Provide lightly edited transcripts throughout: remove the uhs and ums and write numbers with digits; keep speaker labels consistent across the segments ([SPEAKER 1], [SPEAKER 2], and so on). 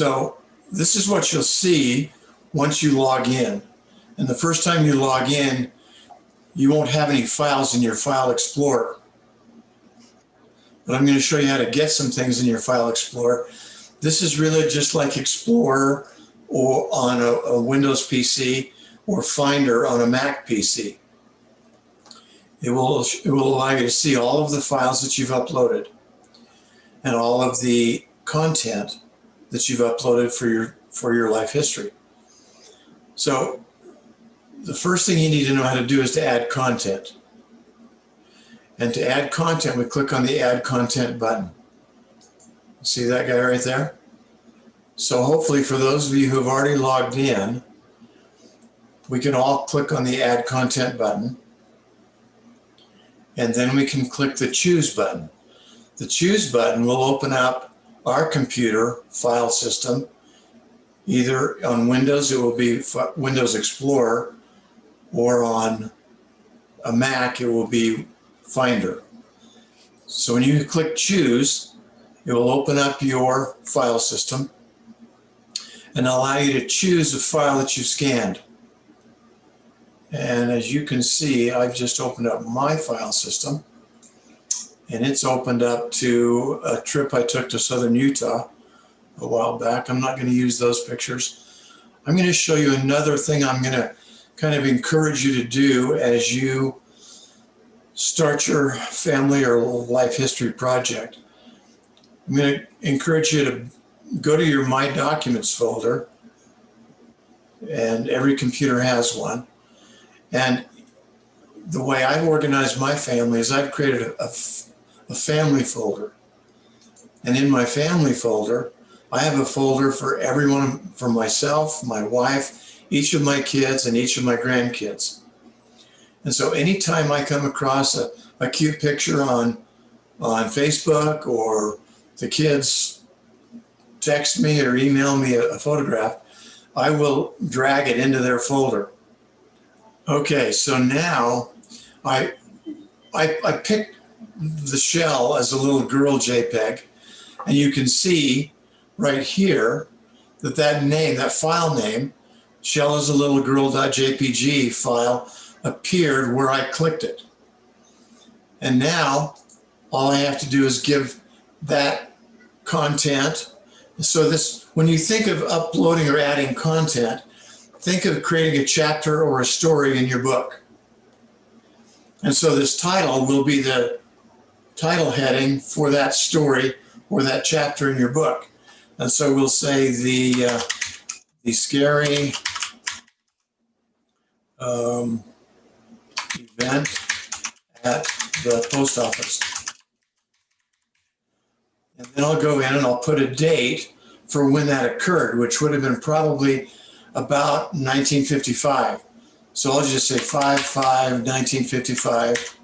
[SPEAKER 1] So this is what you'll see once you log in. And the first time you log in, you won't have any files in your File Explorer. But I'm going to show you how to get some things in your File Explorer. This is really just like Explorer or on a Windows PC or Finder on a Mac PC. It will allow you to see all of the files that you've uploaded and all of the content that you've uploaded for your life history. So the first thing you need to know how to do is to add content. And to add content, we click on the Add Content button. See that guy right there? So hopefully for those of you who have already logged in, we can all click on the Add Content button. And then we can click the Choose button. The Choose button will open up our computer file system. Either on Windows, it will be Windows Explorer, or on a Mac, it will be Finder. So when you click Choose, it will open up your file system and allow you to choose a file that you've scanned. And as you can see, I've just opened up my file system, and it's opened up to a trip I took to southern Utah a while back. I'm not going to use those pictures. I'm going to show you another thing I'm going to kind of encourage you to do as you start your family or life history project. I'm going to encourage you to go to your My Documents folder, and every computer has one. And the way I've organized my family is I've created a family folder. And in my family folder, I have a folder for everyone, for myself, my wife, each of my kids, and each of my grandkids. And so anytime I come across a cute picture on Facebook, or the kids text me or email me a photograph, I will drag it into their folder. Okay, so now I picked the shell as a little girl JPEG, and you can see right here that name, that file name, shell as a little girl.jpg file, appeared where I clicked it. And now all I have to do is give that content. So this, when you think of uploading or adding content, think of creating a chapter or a story in your book. And so this title will be the title heading for that story or that chapter in your book. And so we'll say the scary event at the post office. And then I'll go in and I'll put a date for when that occurred, which would have been probably about 1955. So I'll just say 5/5/1955.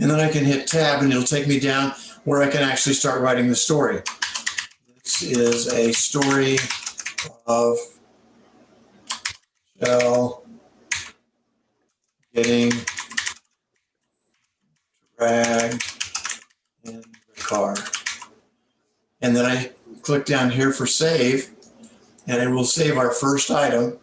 [SPEAKER 1] And then I can hit tab and it'll take me down where I can actually start writing the story. This is a story of Shell getting dragged in the car. And then I click down here for save, and it will save our first item.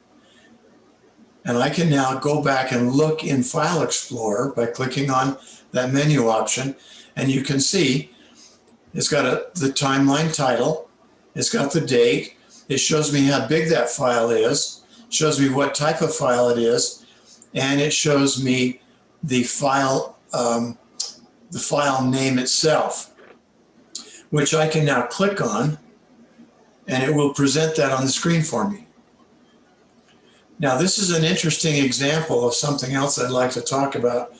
[SPEAKER 1] And I can now go back and look in File Explorer by clicking on that menu option, and you can see it's got the timeline title, it's got the date, it shows me how big that file is, shows me what type of file it is, and it shows me the file name itself, which I can now click on, and it will present that on the screen for me. Now, this is an interesting example of something else I'd like to talk about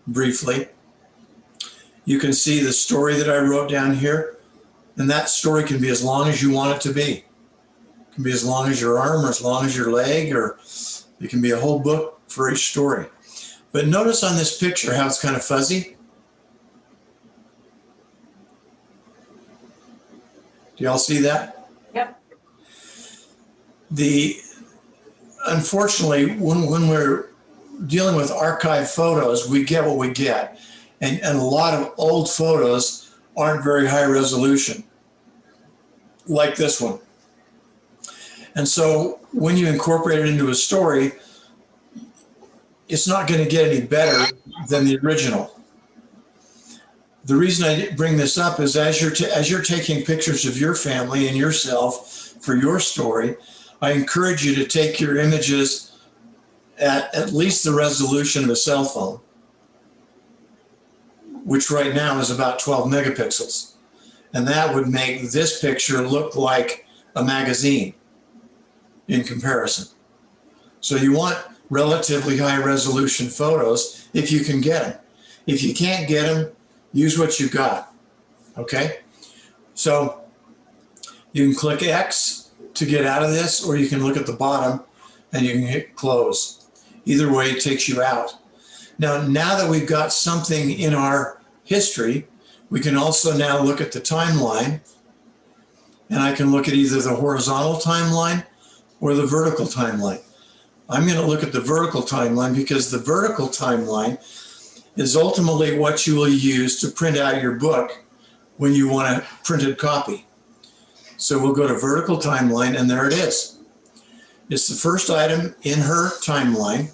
[SPEAKER 1] briefly. You can see the story that I wrote down here, and that story can be as long as you want it to be. It can be as long as your arm or as long as your leg, or it can be a whole book for each story. But notice on this picture how it's kind of fuzzy. Do y'all see that?
[SPEAKER 2] Yep.
[SPEAKER 1] Unfortunately, when we're dealing with archive photos, we get what we get. And a lot of old photos aren't very high resolution. like this one. And so when you incorporate it into a story, it's not going to get any better than the original. The reason I bring this up is as you're taking pictures of your family and yourself for your story, I encourage you to take your images at least the resolution of a cell phone, which right now is about 12 megapixels. And that would make this picture look like a magazine in comparison. So you want relatively high resolution photos if you can get them. If you can't get them, use what you got, okay? So you can click X to get out of this, or you can look at the bottom and you can hit close. Either way, it takes you out. Now that we've got something in our history, we can also now look at the timeline, and I can look at either the horizontal timeline or the vertical timeline. I'm going to look at the vertical timeline because the vertical timeline is ultimately what you will use to print out your book when you want a printed copy. So we'll go to vertical timeline, and there it is. It's the first item in her timeline,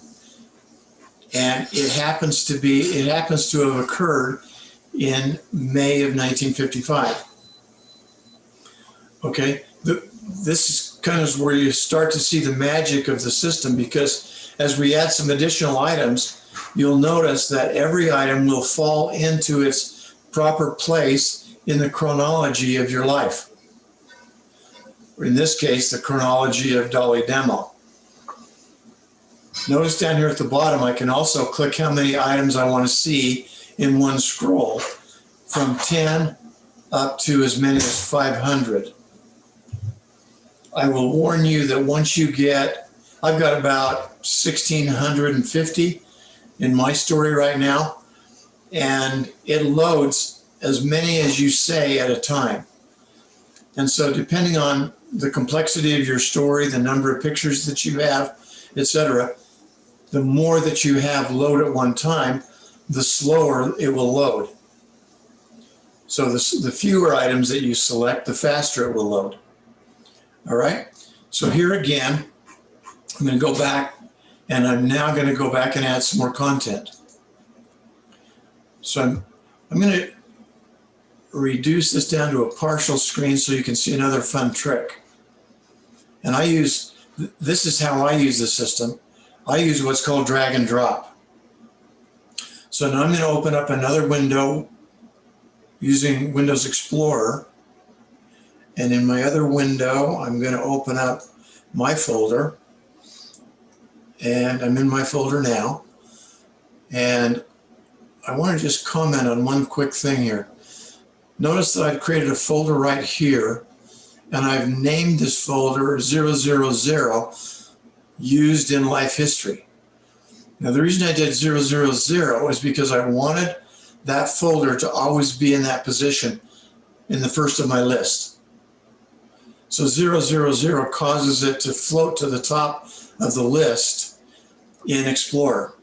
[SPEAKER 1] and it happens to have occurred in May of 1955. Okay, this is kind of where you start to see the magic of the system, because as we add some additional items, you'll notice that every item will fall into its proper place in the chronology of your life. In this case, the chronology of Dolly Demo. Notice down here at the bottom, I can also click how many items I want to see in one scroll, from 10 up to as many as 500. I will warn you that once you get, I've got about 1,650 in my story right now, and it loads as many as you say at a time. And so depending on the complexity of your story, the number of pictures that you have, etc., the more that you have load at one time, the slower it will load. So the fewer items that you select, the faster it will load. All right, so here again, I'm going to go back, and I'm now going to go back and add some more content. So I'm going to reduce this down to a partial screen so you can see another fun trick. And this is how I use the system. I use what's called drag and drop. So now I'm going to open up another window using Windows Explorer. And in my other window, I'm going to open up my folder. And I'm in my folder now. And I want to just comment on one quick thing here. Notice that I've created a folder right here, and I've named this folder 000 used in life history. Now the reason I did 000 is because I wanted that folder to always be in that position in the first of my list. So 000 causes it to float to the top of the list in Explorer.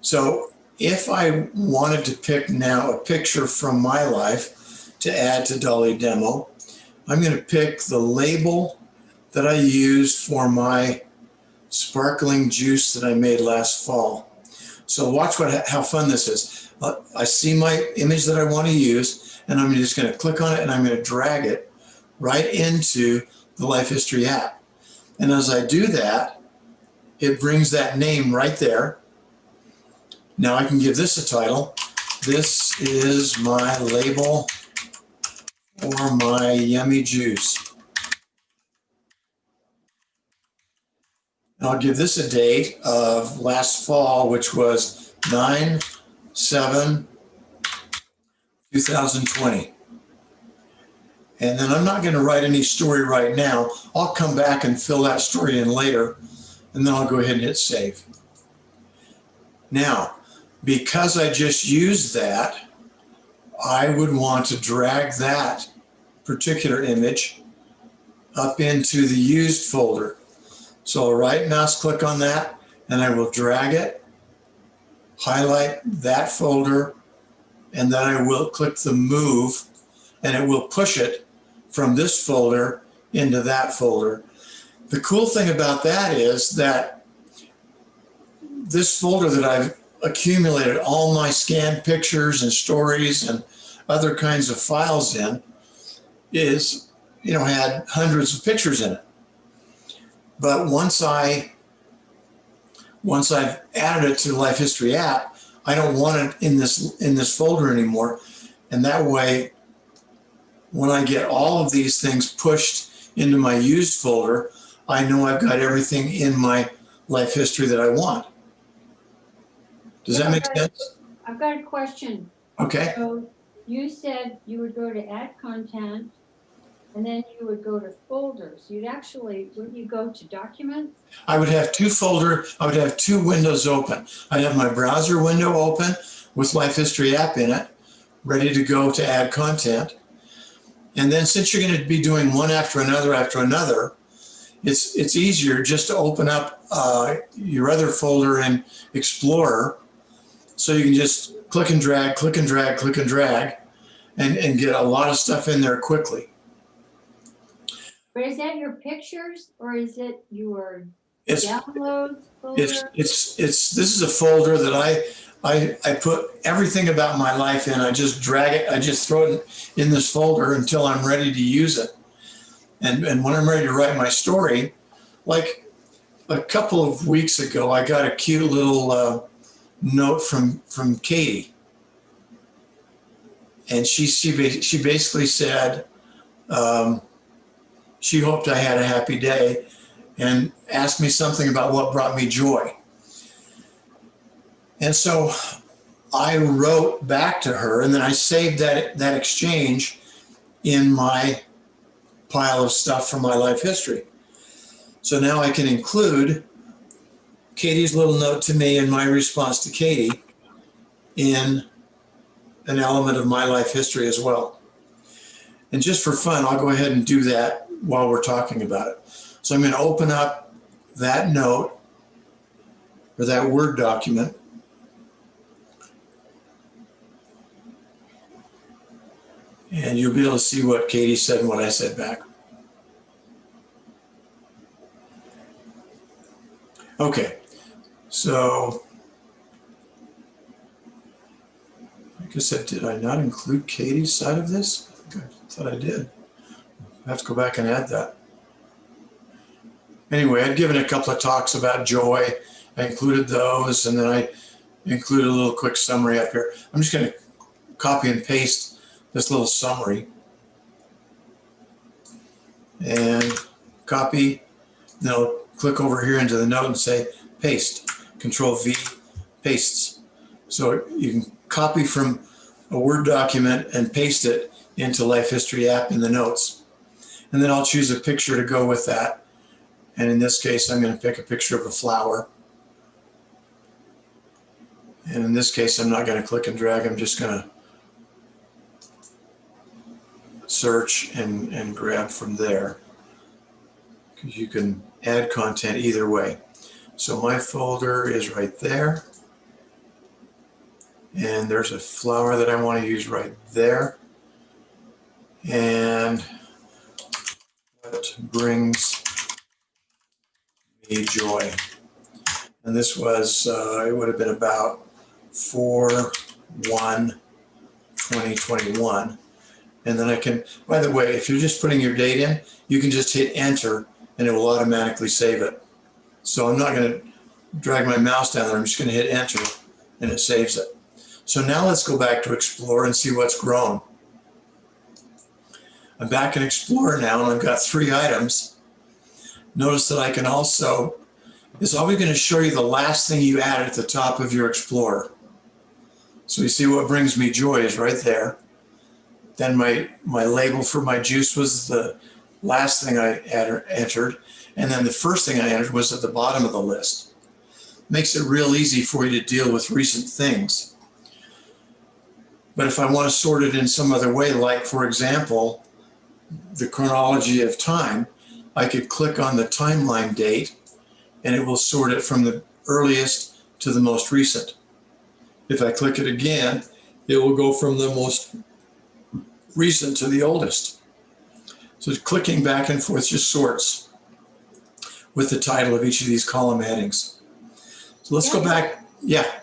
[SPEAKER 1] So if I wanted to pick now a picture from my life to add to Dolly Demo, I'm going to pick the label that I used for my sparkling juice that I made last fall. So watch how fun this is. I see my image that I want to use, and I'm just going to click on it, and I'm going to drag it right into the Life History app. And as I do that, it brings that name right there. Now I can give this a title. This is my label for my yummy juice. And I'll give this a date of last fall, which was 9/7/2020. And then I'm not going to write any story right now. I'll come back and fill that story in later, and then I'll go ahead and hit save. Now, because I just used that, I would want to drag that particular image up into the used folder. So I'll right mouse click on that, and I will drag it, highlight that folder, and then I will click the move, and it will push it from this folder into that folder. The cool thing about that is that this folder that I've accumulated all my scanned pictures and stories and other kinds of files in is, had hundreds of pictures in it. But once I've added it to the Life History app, I don't want it in this folder anymore. And that way, when I get all of these things pushed into my used folder, I know I've got everything in my life history that I want. Does that make sense?
[SPEAKER 2] I've got a question.
[SPEAKER 1] Okay.
[SPEAKER 2] So you said you would go to add content and then you would go to folders. Wouldn't you go to documents?
[SPEAKER 1] I would have two windows open. I'd have my browser window open with Life History app in it, ready to go to add content. And then since you're going to be doing one after another, it's easier just to open up your other folder in Explorer, so you can just click and drag, and get a lot of stuff in there quickly.
[SPEAKER 2] But is that your pictures or is it your downloads folder?
[SPEAKER 1] This is a folder that I put everything about my life in. I just drag it, I just throw it in this folder until I'm ready to use it. And when I'm ready to write my story, like a couple of weeks ago, I got a cute little note from Katie. And she basically said, she hoped I had a happy day and asked me something about what brought me joy. And so I wrote back to her, and then I saved that exchange in my pile of stuff from my life history. So now I can include Katie's little note to me and my response to Katie in an element of my life history as well. And just for fun, I'll go ahead and do that while we're talking about it. So I'm going to open up that note or that Word document. And you'll be able to see what Katie said and what I said back. Okay, so like I said, did I not include Katie's side of this? I thought I did. I have to go back and add that. Anyway, I'd given a couple of talks about joy. I included those, and then I included a little quick summary up here. I'm just going to copy and paste this little summary and copy. Then I'll click over here into the note and say paste. Control V, pastes. So you can copy from a Word document and paste it into Life History app in the notes. And then I'll choose a picture to go with that. And in this case, I'm going to pick a picture of a flower. And in this case, I'm not going to click and drag. I'm just going to search and grab from there, because you can add content either way. So my folder is right there. And there's a flower that I want to use right there. And what brings me joy. And this was, it would have been about 4/1/2021. And then I can, by the way, if you're just putting your date in, you can just hit enter and it will automatically save it. So I'm not going to drag my mouse down there. I'm just going to hit enter and it saves it. So now let's go back to Explorer and see what's grown. I'm back in Explorer now and I've got 3 items. Notice that I can also, it's always going to show you the last thing you added at the top of your Explorer. So you see what brings me joy is right there. Then my label for my juice was the last thing I entered. And then the first thing I entered was at the bottom of the list. Makes it real easy for you to deal with recent things. But if I want to sort it in some other way, like for example, the chronology of time, I could click on the timeline date and it will sort it from the earliest to the most recent. If I click it again, it will go from the most recent to the oldest. So clicking back and forth just sorts with the title of each of these column headings. So let's go back. Yeah.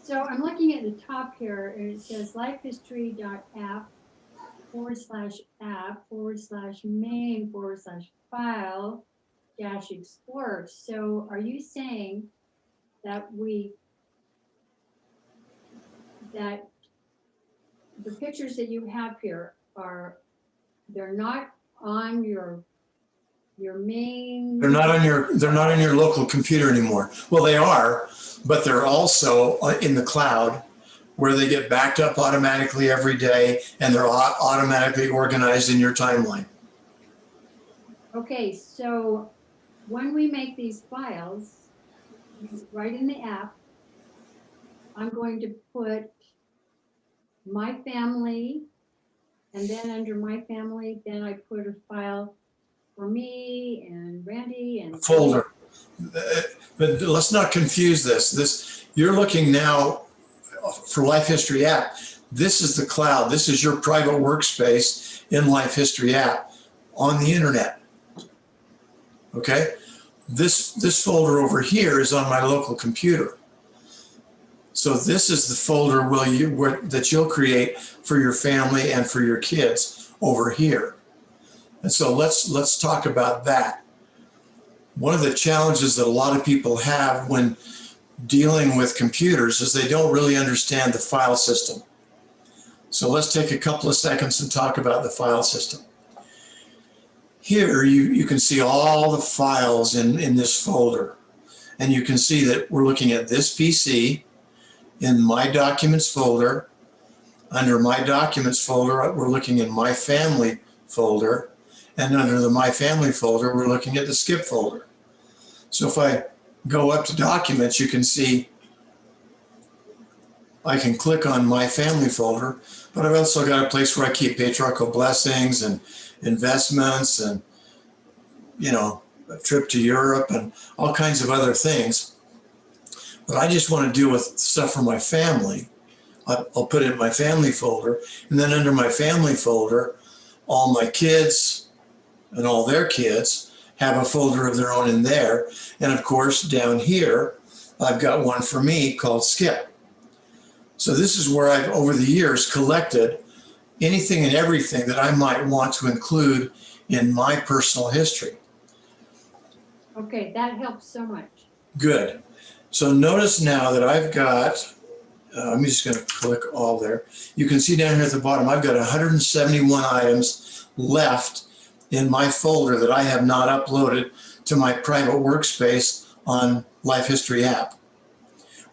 [SPEAKER 2] So I'm looking at the top here, and it says lifehistory.app/main/file-explore. So are you saying that that the pictures that you have here they're not on your main?
[SPEAKER 1] They're not on your local computer anymore. Well, they are, but they're also in the cloud where they get backed up automatically every day, and they're automatically organized in your timeline.
[SPEAKER 2] Okay, so when we make these files, right in the app, I'm going to put my family, and then under my family, then I put a file for me and Randy and
[SPEAKER 1] Folder. But let's not confuse this. You're looking now for Life History app. This is the cloud. This is your private workspace in Life History app on the internet. Okay? This folder over here is on my local computer. So this is the folder that you'll create for your family and for your kids over here. And so let's talk about that. One of the challenges that a lot of people have when dealing with computers is they don't really understand the file system. So let's take a couple of seconds and talk about the file system. Here you can see all the files in this folder. And you can see that we're looking at this PC in My Documents folder. Under My Documents folder, we're looking in My Family folder. And under the My Family folder, we're looking at the Skip folder. So if I go up to Documents, you can see I can click on My Family folder, but I've also got a place where I keep patriarchal blessings and investments and, a trip to Europe and all kinds of other things. But I just want to deal with stuff for my family. I'll put it in My Family folder, and then under My Family folder, all my kids and all their kids have a folder of their own in there. And of course, down here, I've got one for me called Skip. So this is where I've, over the years, collected anything and everything that I might want to include in my personal history.
[SPEAKER 2] Okay, that helps so much.
[SPEAKER 1] Good. So notice now that I've got, I'm just going to click all there. You can see down here at the bottom, I've got 171 items left in my folder that I have not uploaded to my private workspace on Life History app.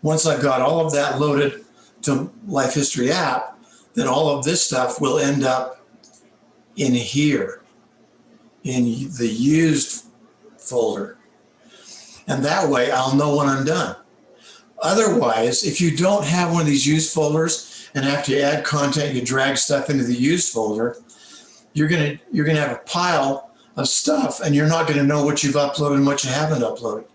[SPEAKER 1] Once I've got all of that loaded to Life History app, then all of this stuff will end up in here, in the used folder. And that way I'll know when I'm done. Otherwise, if you don't have one of these used folders and after you add content, you drag stuff into the used folder, you're gonna have a pile of stuff and you're not gonna know what you've uploaded and what you haven't uploaded.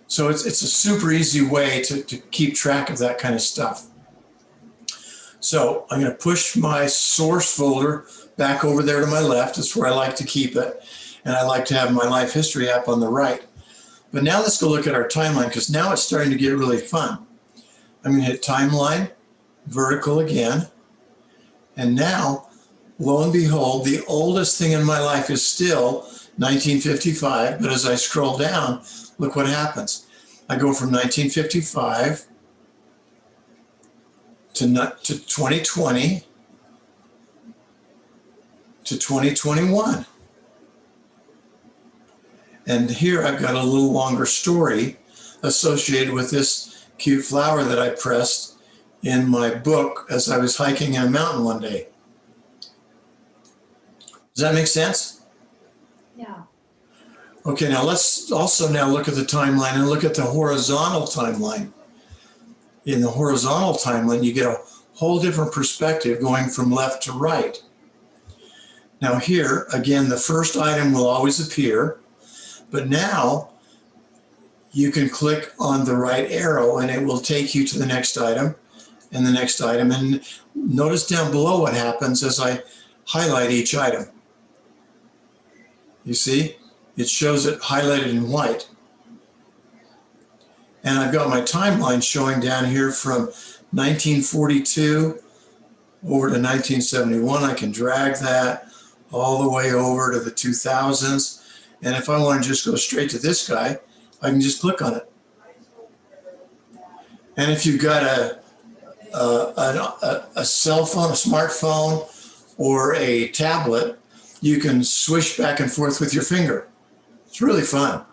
[SPEAKER 1] So it's a super easy way to keep track of that kind of stuff. So I'm gonna push my source folder back over there to my left. That's where I like to keep it. And I like to have my Life History app on the right. But now let's go look at our timeline, because now it's starting to get really fun. I'm gonna hit timeline, vertical again. And now, lo and behold, the oldest thing in my life is still 1955, but as I scroll down, look what happens. I go from 1955 to 2020 to 2021. And here I've got a little longer story associated with this cute flower that I pressed in my book as I was hiking in a mountain one day. Does that make sense?
[SPEAKER 2] Yeah.
[SPEAKER 1] Okay, now let's also now look at the timeline and look at the horizontal timeline. In the horizontal timeline, you get a whole different perspective going from left to right. Now here, again, the first item will always appear, but now you can click on the right arrow and it will take you to the next item and the next item. And notice down below what happens as I highlight each item. You see, it shows it highlighted in white. And I've got my timeline showing down here from 1942 over to 1971. I can drag that all the way over to the 2000s. And if I want to just go straight to this guy, I can just click on it. And if you've got a cell phone, a smartphone, or a tablet, you can swish back and forth with your finger. It's really fun.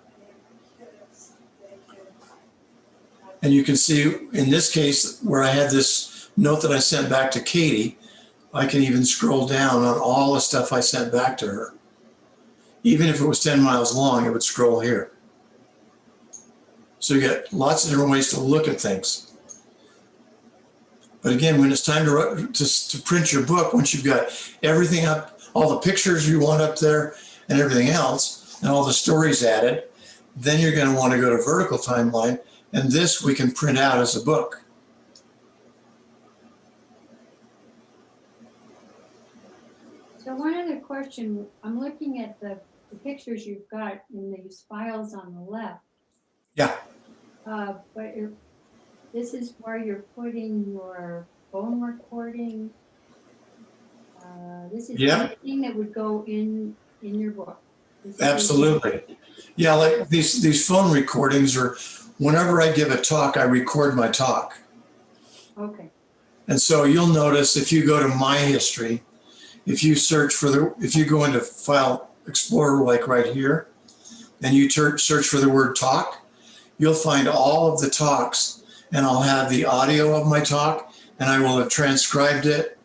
[SPEAKER 1] And you can see in this case where I had this note that I sent back to Katie, I can even scroll down on all the stuff I sent back to her. Even if it was 10 miles long, it would scroll here. So you get lots of different ways to look at things. But again, when it's time to print your book, once you've got everything up, all the pictures you want up there and everything else, and all the stories added, then you're going to want to go to vertical timeline, and this we can print out as a book.
[SPEAKER 2] So one other question, I'm looking at the pictures you've got in these files on the left.
[SPEAKER 1] Yeah.
[SPEAKER 2] But this is where you're putting your phone recording. This is anything that would go in your book.
[SPEAKER 1] Absolutely. Yeah, like these phone recordings, or whenever I give a talk, I record my talk.
[SPEAKER 2] Okay.
[SPEAKER 1] And so you'll notice if you go to My History, if you search for if you go into File Explorer, like right here, and you search for the word talk, you'll find all of the talks, and I'll have the audio of my talk, and I will have transcribed it.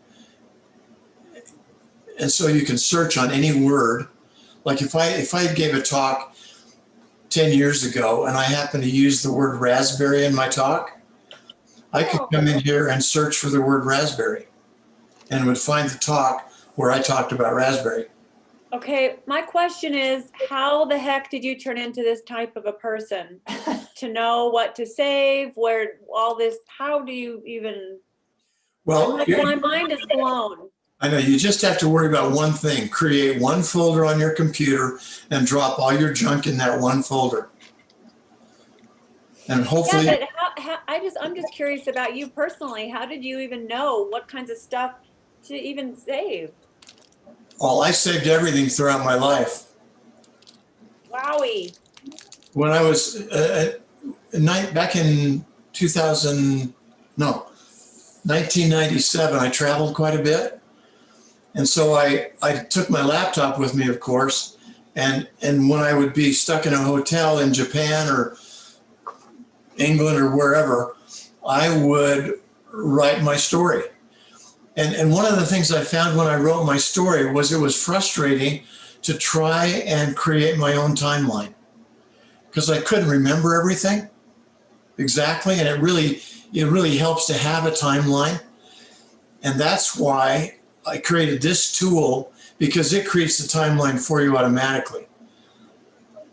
[SPEAKER 1] And so you can search on any word. Like if I gave a talk 10 years ago and I happen to use the word raspberry in my talk, I could come in here and search for the word raspberry and would find the talk where I talked about raspberry.
[SPEAKER 3] Okay, my question is, how the heck did you turn into this type of a person to know what to save, where all this, how do you even,
[SPEAKER 1] Well,
[SPEAKER 3] my mind is blown.
[SPEAKER 1] I know, you just have to worry about one thing: create one folder on your computer and drop all your junk in that one folder. And hopefully,
[SPEAKER 3] Yeah, but I'm just curious about you personally. How did you even know what kinds of stuff to even save?
[SPEAKER 1] well, I saved everything throughout my life.
[SPEAKER 3] Wowie.
[SPEAKER 1] When I was back in 1997, I traveled quite a bit. And so I took my laptop with me, of course, and when I would be stuck in a hotel in Japan or England or wherever, I would write my story. And one of the things I found when I wrote my story was it was frustrating to try and create my own timeline, because I couldn't remember everything exactly, and it really helps to have a timeline. And that's why I created this tool, because it creates the timeline for you automatically.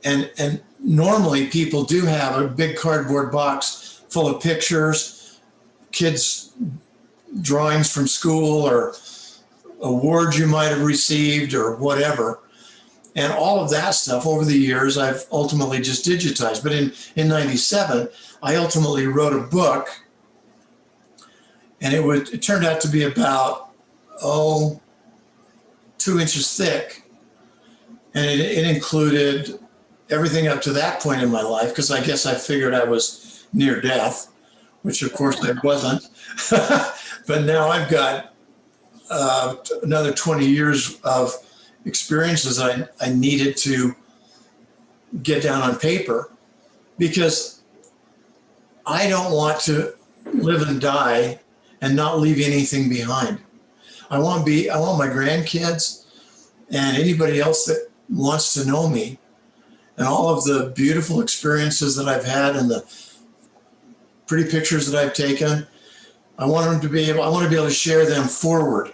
[SPEAKER 1] And normally people do have a big cardboard box full of pictures, kids' drawings from school, or awards you might have received or whatever. And all of that stuff over the years, I've ultimately just digitized. But in 97, I ultimately wrote a book, and it turned out to be about 2 inches thick. And it included everything up to that point in my life, because I guess I figured I was near death, which of course I wasn't. But now I've got another 20 years of experiences I needed to get down on paper, because I don't want to live and die and not leave anything behind. I want my grandkids and anybody else that wants to know me and all of the beautiful experiences that I've had and the pretty pictures that I've taken. I want to be able to share them forward.